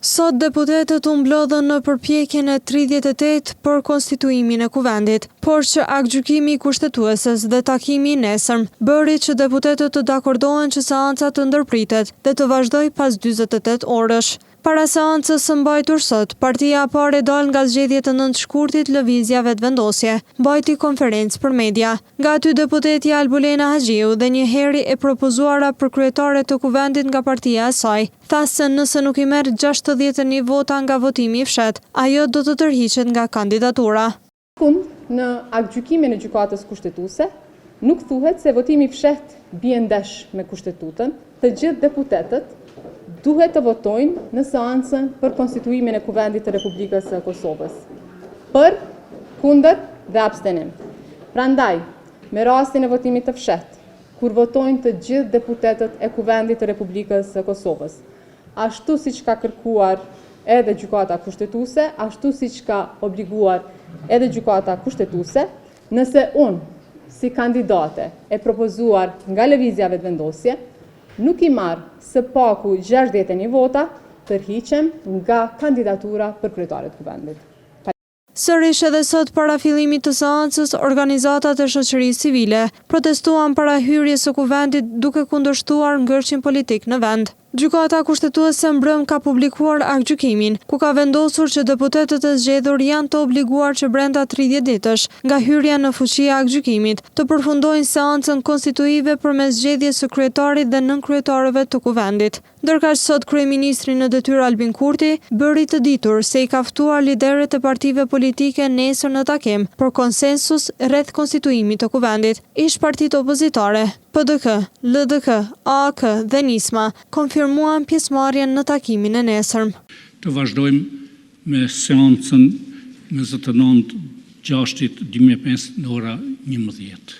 Sot deputetët u mblodhën në përpjekjen e 38 për konstituimin e kuvendit, por që aktgjykimi i kushtetueses dhe takimi i nesërm bëri që deputetët të dakordohen që seanca të ndërpritet dhe të vazhdoj pas 48 orësh. Para seancës së mbajtur sot, partia e parë dal nga zgjedhjet e 9 shkurtit lëvizja vetëvendosje, mbajti konferencë për media. Nga aty deputeti Albulena Haxhiu dhe një heri e propozuara për kryetare të kuvendit nga partia e saj, tha se nëse nuk i merr 61 vota nga votimi i fshet, ajo do të tërhiqet nga kandidatura. Në aktgjykimin e gjykatës kushtetuese, nuk thuhet se votimi i fshet bie ndesh me kushtetutën, të gjithë deputetët duhet të votojnë në seancën për konstituimin e kuvendit të Republikës së Kosovës. Për, kundër dhe abstenim. Prandaj, me rastin e votimit të fshet, kur votojnë të gjithë deputetët e kuvendit të Republikës së Kosovës, ashtu siç ka kërkuar edhe gjykata kushtetuese, ashtu siç ka obliguar edhe gjykata kushtetuese, nëse unë, si kandidate e propozuar nga lëvizja vetëvendosje, nuk i marr së paku 61 vota, tërhiqem nga kandidatura për kryetare të kuvendit. Sërish edhe sot para fillimit të seancës, organizatat e shoqërisë civile protestuan para hyrjes së kuvendit duke kundërshtuar ngërçin politik në vend. Gjykata kushtetuese mbrëm ka publikuar aktgjykimin, ku ka vendosur që deputetët e zgjedhur janë të obliguar që brenda 30 ditësh nga hyrja në fuqi e aktgjykimit të përfundojnë seancën konstituive përmes zgjedhjes së kryetarit dhe nënkryetarëve të kuvendit. Ndërkaq sot kryeministri në detyrë Albin Kurti bëri të ditur se i ka ftuar liderët e partive politike nesër në takim për konsensus rreth konstituimit të kuvendit. Ish partitë opozitare, PDK, LDK, AK dhe Nisma konfirmuan pjesëmarrjen në takimin e nesërm. Të vazhdojmë me seancën 29/6/2005 në ora 11.